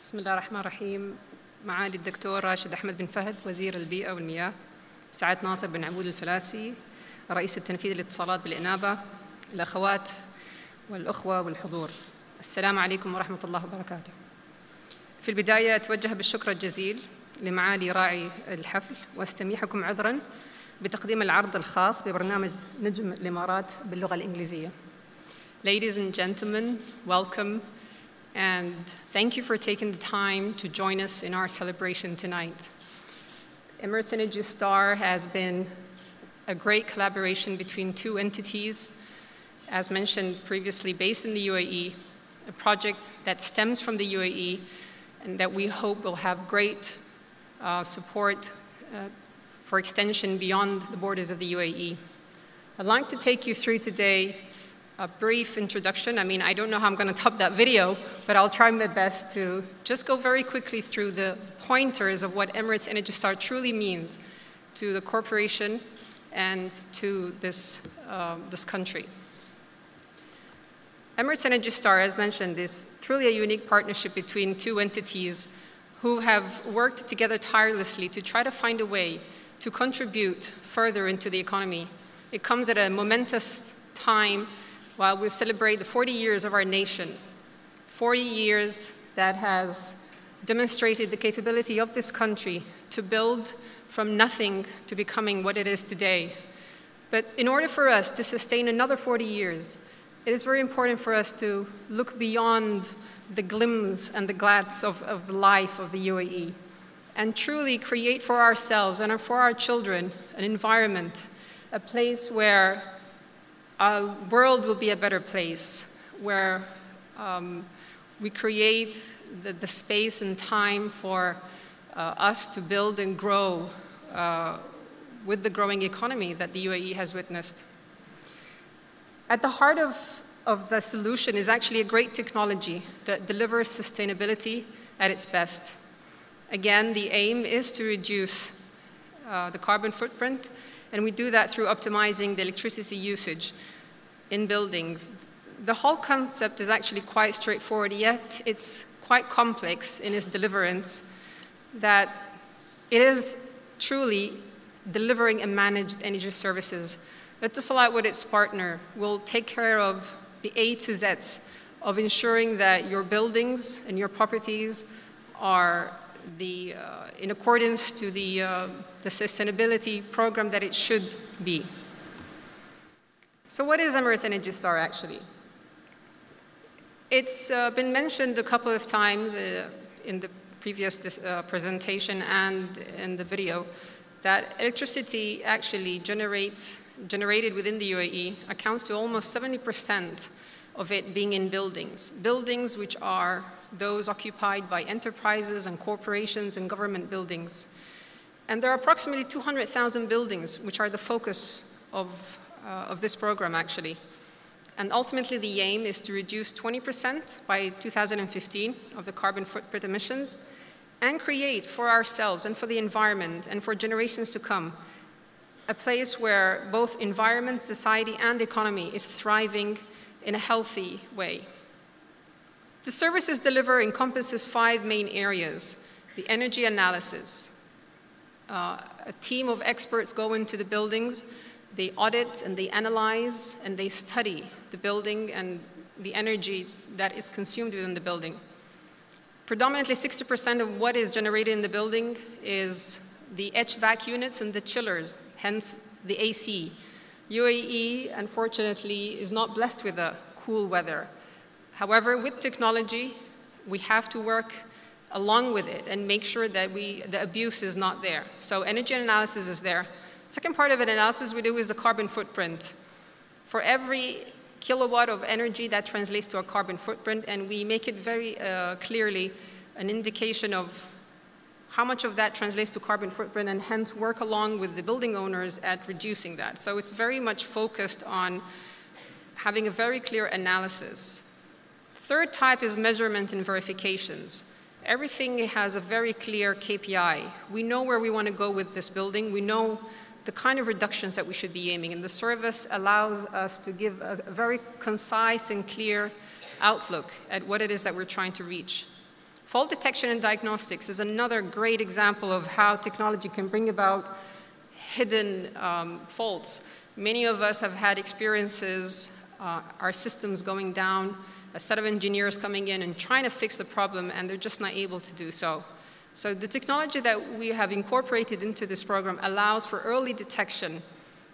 بسم الله الرحمن الرحيم. معالي الدكتور راشد أحمد بن فهد وزير البيئة والمياه، سعادة ناصر بن عبود الفلاسي رئيس التنفيذي للاتصالات بالإنابة، الأخوات والأخوة والحضور، السلام عليكم ورحمة الله وبركاته. في البداية أتوجه بالشكر الجزيل لمعالي راعي الحفل واستميحكم عذراً بتقديم العرض الخاص ببرنامج نجم الإمارات باللغة الإنجليزية. Ladies and gentlemen, welcome and thank you for taking the time to join us in our celebration tonight. Emirates Energy Star has been a great collaboration between two entities, as mentioned previously, based in the UAE, a project that stems from the UAE and that we hope will have great support for extension beyond the borders of the UAE. I'd like to take you through today a brief introduction. I mean, I don't know how I'm going to top that video, but I'll try my best to just go very quickly through the pointers of what Emirates Energy Star truly means to the corporation and to this country. Emirates Energy Star, as mentioned, is truly a unique partnership between two entities who have worked together tirelessly to try to find a way to contribute further into the economy. It comes at a momentous time while we celebrate the 40 years of our nation, 40 years that has demonstrated the capability of this country to build from nothing to becoming what it is today. But in order for us to sustain another 40 years, it is very important for us to look beyond the glimpse and the glance of the life of the UAE and truly create for ourselves and for our children an environment, a place where our world will be a better place, where we create the space and time for us to build and grow with the growing economy that the UAE has witnessed. At the heart of the solution is actually a great technology that delivers sustainability at its best. Again, the aim is to reduce the carbon footprint, and we do that through optimizing the electricity usage in buildings. The whole concept is actually quite straightforward, yet it's quite complex in its deliverance, that it is truly delivering and managed energy services. Etisalat, with its partner, will take care of the A to Zs of ensuring that your buildings and your properties are in accordance to the sustainability program that it should be. So what is Emirates Energy Star actually? It's been mentioned a couple of times in the previous presentation and in the video that electricity actually generated within the UAE accounts to almost 70% of it being in buildings. Buildings which are those occupied by enterprises and corporations and government buildings. And there are approximately 200,000 buildings which are the focus of this program actually. And ultimately the aim is to reduce 20% by 2015 of the carbon footprint emissions and create for ourselves and for the environment and for generations to come a place where both environment, society, and economy is thriving in a healthy way. The services delivered encompasses 5 main areas: the energy analysis. A team of experts go into the buildings, they audit and they analyze and they study the building and the energy that is consumed within the building. Predominantly 60% of what is generated in the building is the HVAC units and the chillers, hence the AC. UAE, unfortunately, is not blessed with a cool weather. However, with technology, we have to work along with it and make sure that the abuse is not there. So energy analysis is there. Second part of an analysis we do is the carbon footprint. For every kilowatt of energy, that translates to a carbon footprint, and we make it very clearly an indication of how much of that translates to carbon footprint, and hence work along with the building owners at reducing that. So it's very much focused on having a very clear analysis. Third type is measurement and verifications. Everything has a very clear KPI. We know where we want to go with this building. We know the kind of reductions that we should be aiming, and the service allows us to give a very concise and clear outlook at what it is that we're trying to reach. Fault detection and diagnostics is another great example of how technology can bring about hidden faults. Many of us have had experiences, our systems going down, a set of engineers coming in and trying to fix the problem, and they're just not able to do so. So the technology that we have incorporated into this program allows for early detection.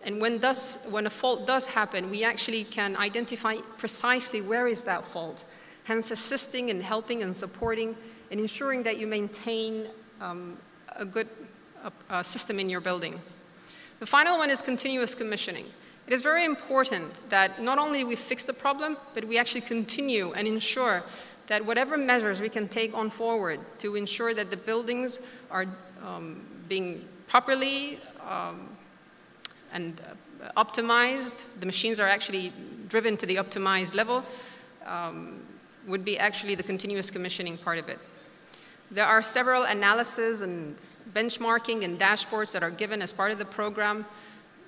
And when a fault does happen, we actually can identify precisely where is that fault, hence assisting and helping and supporting and ensuring that you maintain a good system in your building. The final one is continuous commissioning. It is very important that not only we fix the problem, but we actually continue and ensure that whatever measures we can take on forward to ensure that the buildings are being properly and optimized, the machines are actually driven to the optimized level, would be actually the continuous commissioning part of it. There are several analyses and benchmarking and dashboards that are given as part of the program,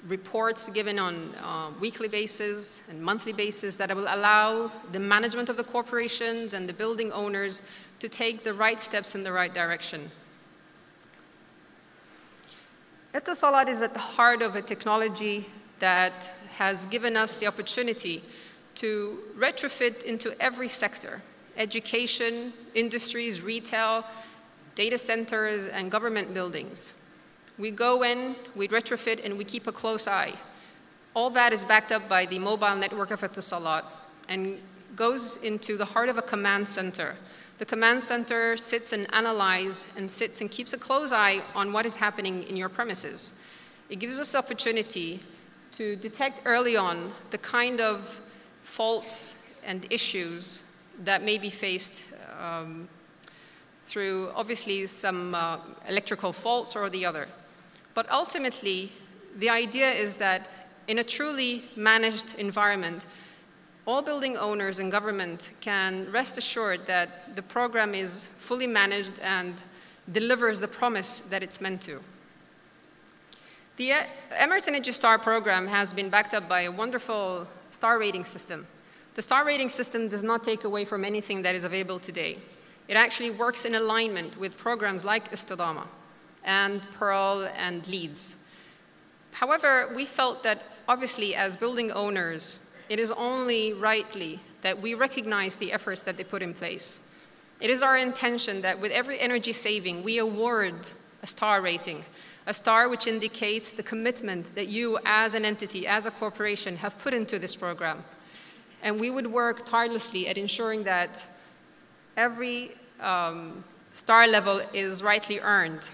reports given on weekly basis and monthly basis that will allow the management of the corporations and the building owners to take the right steps in the right direction. Etisalat is at the heart of a technology that has given us the opportunity to retrofit into every sector: education, industries, retail, data centers, and government buildings. We go in, we retrofit, and we keep a close eye. All that is backed up by the mobile network of Etisalat and goes into the heart of a command center. The command center sits and analyzes and sits and keeps a close eye on what is happening in your premises. It gives us opportunity to detect early on the kind of faults and issues that may be faced through obviously some electrical faults or the other. But ultimately, the idea is that in a truly managed environment, all building owners and government can rest assured that the program is fully managed and delivers the promise that it's meant to. The Emirates Energy Star program has been backed up by a wonderful star rating system. The star rating system does not take away from anything that is available today. It actually works in alignment with programs like Istidama and Pearl and LEEDS. However, we felt that obviously as building owners, it is only rightly that we recognize the efforts that they put in place. It is our intention that with every energy saving, we award a star rating, a star which indicates the commitment that you as an entity, as a corporation, have put into this program. And we would work tirelessly at ensuring that every star level is rightly earned.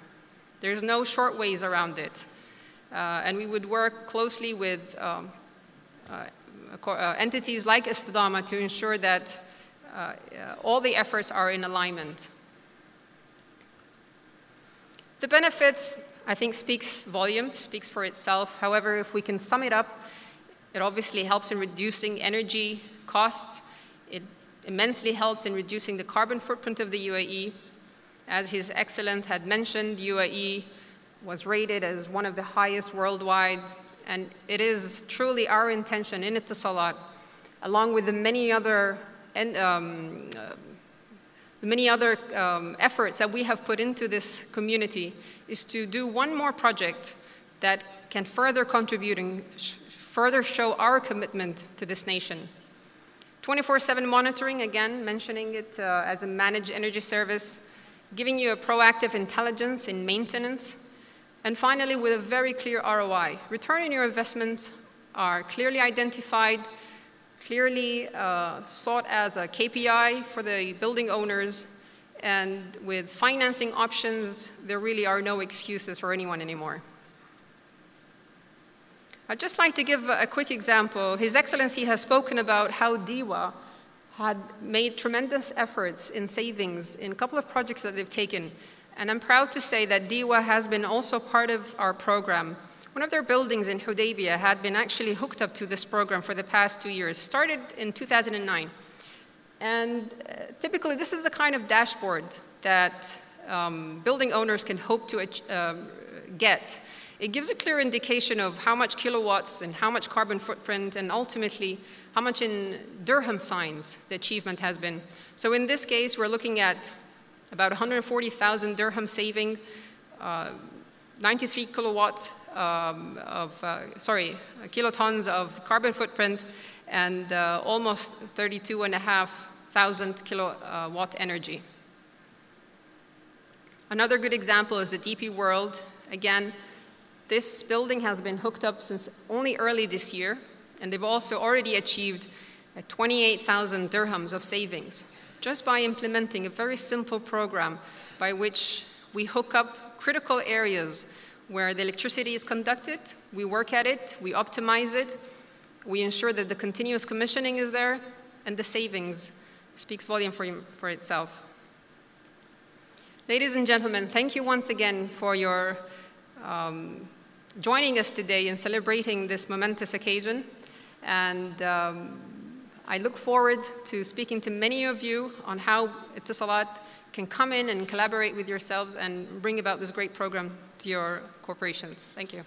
There's no short ways around it. And we would work closely with entities like Istidama to ensure that all the efforts are in alignment. The benefits, I think, speaks for itself. However, if we can sum it up, it obviously helps in reducing energy costs. It immensely helps in reducing the carbon footprint of the UAE. As His Excellency had mentioned, UAE was rated as one of the highest worldwide, and it is truly our intention in Etisalat, along with the many other efforts that we have put into this community, is to do one more project that can further contribute and further show our commitment to this nation. 24/7 monitoring, again, mentioning it as a managed energy service, giving you a proactive intelligence in maintenance, and finally, with a very clear ROI. Return on your investments are clearly identified, clearly sought as a KPI for the building owners, and with financing options, there really are no excuses for anyone anymore. I'd just like to give a quick example. His Excellency has spoken about how DEWA had made tremendous efforts in savings in a couple of projects that they've taken. And I'm proud to say that DEWA has been also part of our program. One of their buildings in Hudaybiyah had been actually hooked up to this program for the past 2 years, started in 2009. And typically, this is the kind of dashboard that building owners can hope to get. It gives a clear indication of how much kilowatts and how much carbon footprint, and ultimately how much in dirham signs the achievement has been. So in this case, we're looking at about 140,000 dirham saving, 93 kilotons of carbon footprint, and almost 32,500 kilowatt energy. Another good example is the DP World. Again, this building has been hooked up since only early this year, and they've also already achieved 28,000 dirhams of savings just by implementing a very simple program by which we hook up critical areas where the electricity is conducted, we work at it, we optimize it, we ensure that the continuous commissioning is there, and the savings speaks volume for itself. Ladies and gentlemen, thank you once again for your joining us today in celebrating this momentous occasion. And I look forward to speaking to many of you on how Etisalat can come in and collaborate with yourselves and bring about this great program to your corporations. Thank you.